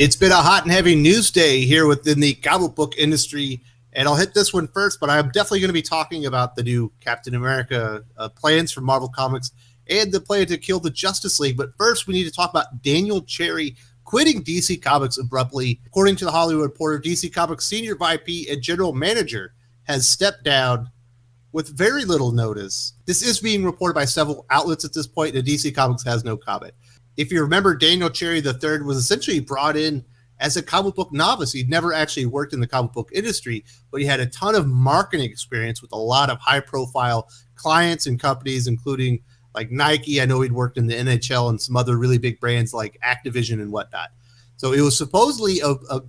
It's been a hot and heavy news day here within the comic book industry, and I'll hit this one first, but I'm definitely going to be talking about the new Captain America plans for Marvel Comics and the plan to kill the Justice League. But first, we need to talk about Daniel Cherry quitting DC Comics abruptly. According to the Hollywood Reporter, DC Comics senior VP and general manager has stepped down with very little notice. This is being reported by several outlets at this point, and DC Comics has no comment. If you remember, Daniel Cherry III was essentially brought in as a comic book novice. He'd never actually worked in the comic book industry, but he had a ton of marketing experience with a lot of high-profile clients and companies, including like Nike. I know he'd worked in the NHL and some other really big brands like Activision and whatnot. So it was supposedly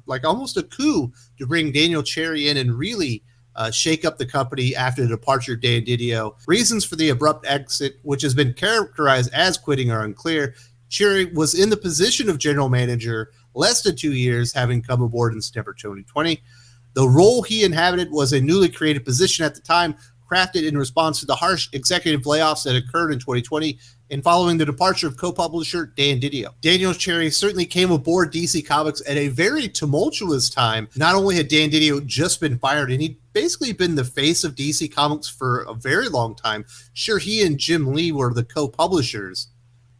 like almost a coup to bring Daniel Cherry in and really shake up the company after the departure of Dan Didio. Reasons for the abrupt exit, which has been characterized as quitting, are unclear. Cherry was in the position of general manager less than 2 years, having come aboard in September 2020. The role he inhabited was a newly created position at the time, crafted in response to the harsh executive layoffs that occurred in 2020 and following the departure of co-publisher Dan Didio. Daniel Cherry certainly came aboard DC Comics at a very tumultuous time. Not only had Dan Didio just been fired, and he'd basically been the face of DC Comics for a very long time. Sure, he and Jim Lee were the co-publishers,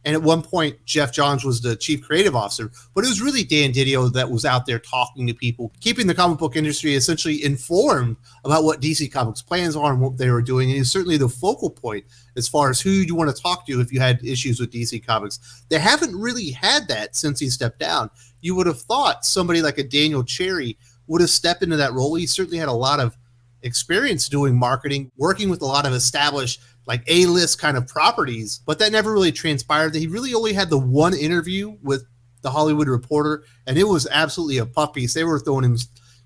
and at one point, Geoff Johns was the chief creative officer, but it was really Dan Didio that was out there talking to people, keeping the comic book industry essentially informed about what DC Comics plans are and what they were doing. And he's certainly the focal point as far as who you want to talk to if you had issues with DC Comics. They haven't really had that since he stepped down. You would have thought somebody like a Daniel Cherry would have stepped into that role. He certainly had a lot of experience doing marketing, working with a lot of established like A-list kind of properties, but that never really transpired. He really only had the one interview with the Hollywood Reporter, and it was absolutely a puff piece. They were throwing him,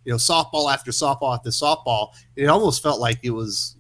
softball after softball after softball. It almost felt like it was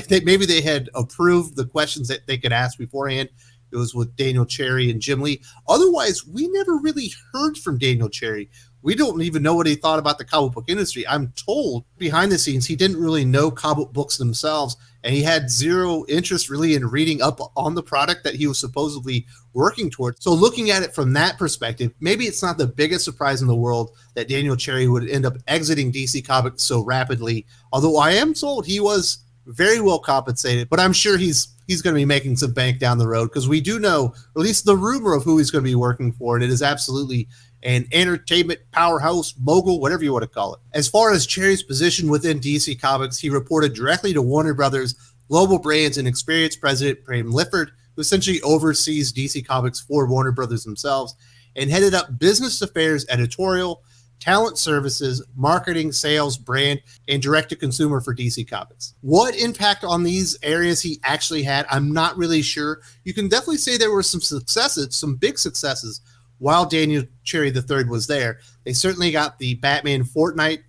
maybe they had approved the questions that they could ask beforehand. It was with Daniel Cherry and Jim Lee. Otherwise, we never really heard from Daniel Cherry. We don't even know what he thought about the comic book industry. I'm told behind the scenes, he didn't really know comic books themselves, and he had zero interest really in reading up on the product that he was supposedly working towards. So looking at it from that perspective, maybe it's not the biggest surprise in the world that Daniel Cherry would end up exiting DC Comics so rapidly, although I am told he was very well compensated, but I'm sure he's going to be making some bank down the road, because we do know, or at least the rumor of who he's going to be working for, and it is absolutely an entertainment powerhouse, mogul, whatever you want to call it. As far as Cherry's position within DC Comics, he reported directly to Warner Brothers Global Brands and experienced president Prem Lifford, who essentially oversees DC Comics for Warner Brothers themselves, and headed up business affairs, editorial, talent services, marketing, sales, brand, and direct-to-consumer for DC Comics. What impact on these areas he actually had, I'm not really sure. You can definitely say there were some successes, some big successes, while Daniel Cherry III was there. They certainly got the Batman Fortnite,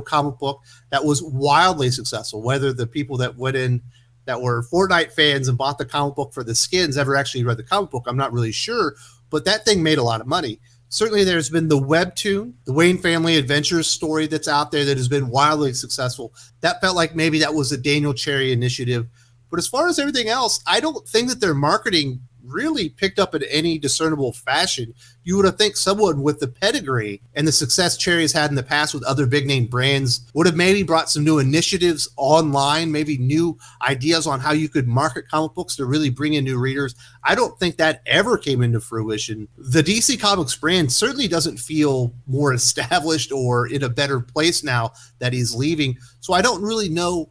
comic book that was wildly successful. Whether the people that went in that were Fortnite fans and bought the comic book for the skins ever actually read the comic book, I'm not really sure, but that thing made a lot of money. Certainly there's been the webtoon, the Wayne Family Adventures story that's out there that has been wildly successful. That felt like maybe that was a Daniel Cherry initiative. But as far as everything else, I don't think that their marketing really picked up in any discernible fashion. You would have think someone with the pedigree and the success Cherry's had in the past with other big name brands would have maybe brought some new initiatives online, maybe new ideas on how you could market comic books to really bring in new readers. I don't think that ever came into fruition. The DC Comics brand certainly doesn't feel more established or in a better place now that he's leaving. So I don't really know,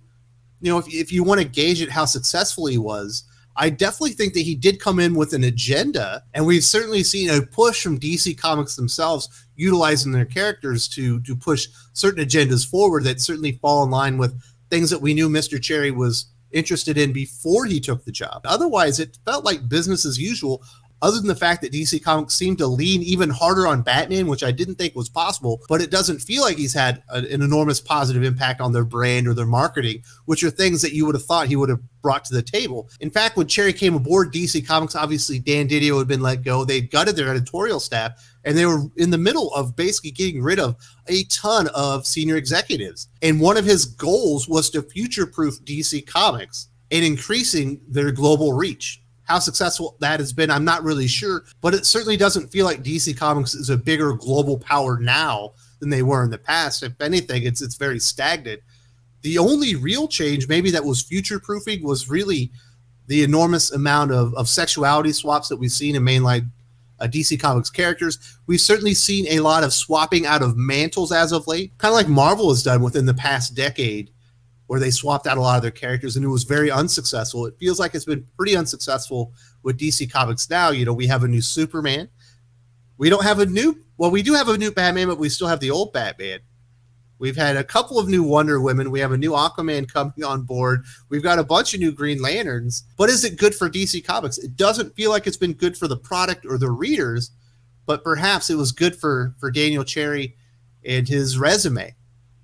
if you want to gauge it how successful he was. I definitely think that he did come in with an agenda, and we've certainly seen a push from DC Comics themselves utilizing their characters to push certain agendas forward that certainly fall in line with things that we knew Mr. Cherry was interested in before he took the job. Otherwise, it felt like business as usual, other than the fact that DC Comics seemed to lean even harder on Batman, which I didn't think was possible, but it doesn't feel like he's had an enormous positive impact on their brand or their marketing, which are things that you would have thought he would have brought to the table. In fact, when Cherry came aboard DC Comics, obviously Dan Didio had been let go. They gutted their editorial staff, and they were in the middle of basically getting rid of a ton of senior executives. And one of his goals was to future-proof DC Comics and increasing their global reach. How successful that has been, I'm not really sure, but it certainly doesn't feel like DC Comics is a bigger global power now than they were in the past. If anything, it's very stagnant. The only real change maybe that was future-proofing was really the enormous amount of sexuality swaps that we've seen in mainline DC Comics characters. We've certainly seen a lot of swapping out of mantles as of late, kind of like Marvel has done within the past decade, where they swapped out a lot of their characters, and it was very unsuccessful. It feels like it's been pretty unsuccessful with DC Comics now. You know, we have a new Superman. We don't have a new, well, we do have a new Batman, but we still have the old Batman. We've had a couple of new Wonder Women. We have a new Aquaman coming on board. We've got a bunch of new Green Lanterns. But is it good for DC Comics? It doesn't feel like it's been good for the product or the readers, but perhaps it was good for Daniel Cherry and his resume.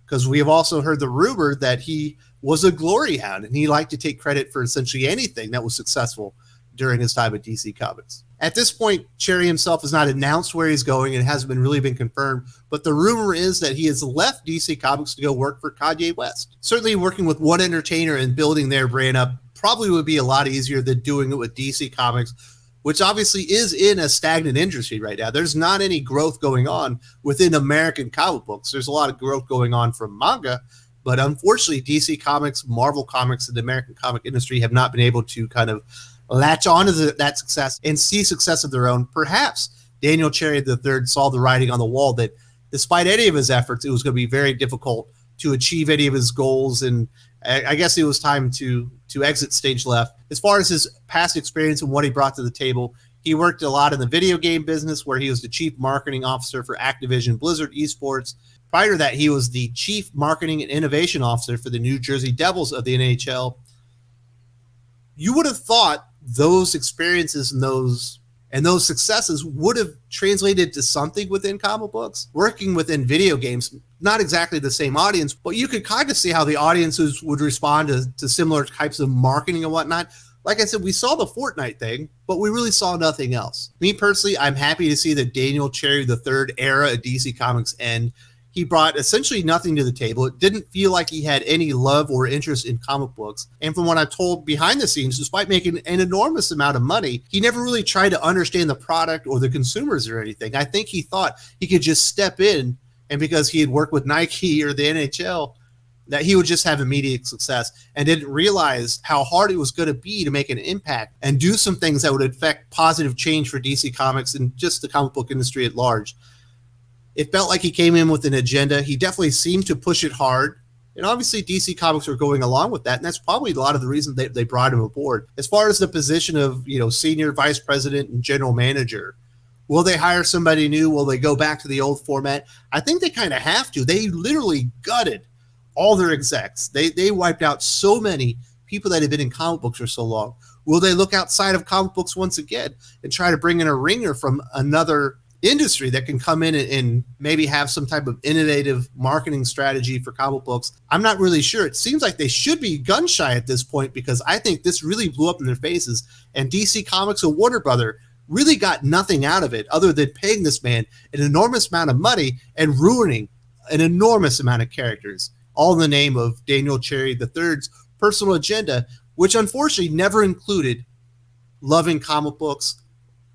Because we have also heard the rumor that he was a glory hound and he liked to take credit for essentially anything that was successful during his time at DC Comics. At this point, Cherry himself has not announced where he's going and it hasn't really been confirmed, but the rumor is that he has left DC Comics to go work for Kanye West. Certainly working with one entertainer and building their brand up probably would be a lot easier than doing it with DC Comics, which obviously is in a stagnant industry right now. There's not any growth going on within American comic books. There's a lot of growth going on from manga, but unfortunately, DC Comics, Marvel Comics, and the American comic industry have not been able to kind of latch on to that success and see success of their own. Perhaps Daniel Cherry III saw the writing on the wall that despite any of his efforts, it was going to be very difficult to achieve any of his goals, and I guess it was time to exit stage left. As far as his past experience and what he brought to the table, he worked a lot in the video game business where he was the chief marketing officer for Activision Blizzard Esports. Prior to that, he was the chief marketing and innovation officer for the New Jersey Devils of the NHL. You would have thought those experiences and those successes would have translated to something within comic books. Working within video games, not exactly the same audience, but you could kind of see how the audiences would respond to similar types of marketing and whatnot. Like I said, we saw the Fortnite thing, but we really saw nothing else. Me personally, I'm happy to see the Daniel Cherry III era at DC Comics end. He brought essentially nothing to the table. It didn't feel like he had any love or interest in comic books. And from what I'm told behind the scenes, despite making an enormous amount of money, he never really tried to understand the product or the consumers or anything. I think he thought he could just step in, and because he had worked with Nike or the NHL, that he would just have immediate success, and didn't realize how hard it was going to be to make an impact and do some things that would affect positive change for DC Comics and just the comic book industry at large. It felt like he came in with an agenda. He definitely seemed to push it hard. And obviously DC Comics are going along with that. And that's probably a lot of the reason they brought him aboard. As far as the position of, senior vice president and general manager, will they hire somebody new? Will they go back to the old format? I think they kind of have to. They literally gutted all their execs. They wiped out so many people that had been in comic books for so long. Will they look outside of comic books once again and try to bring in a ringer from another industry that can come in and maybe have some type of innovative marketing strategy for comic books? I'm not really sure. It seems like they should be gun shy at this point, because I think this really blew up in their faces, and DC Comics and Warner Brother really got nothing out of it other than paying this man an enormous amount of money and ruining an enormous amount of characters, all in the name of Daniel Cherry III's personal agenda, which unfortunately never included loving comic books,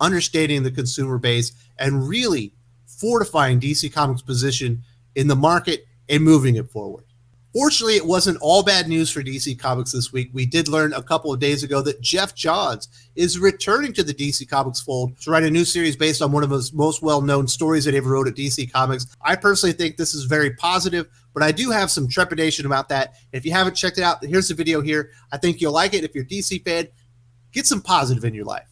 understanding the consumer base, and really fortifying DC Comics' position in the market and moving it forward. Fortunately, it wasn't all bad news for DC Comics this week. We did learn a couple of days ago that Geoff Johns is returning to the DC Comics fold to write a new series based on one of his most well-known stories that he ever wrote at DC Comics. I personally think this is very positive, but I do have some trepidation about that. If you haven't checked it out, here's the video here. I think you'll like it. If you're a DC fan, get some positive in your life.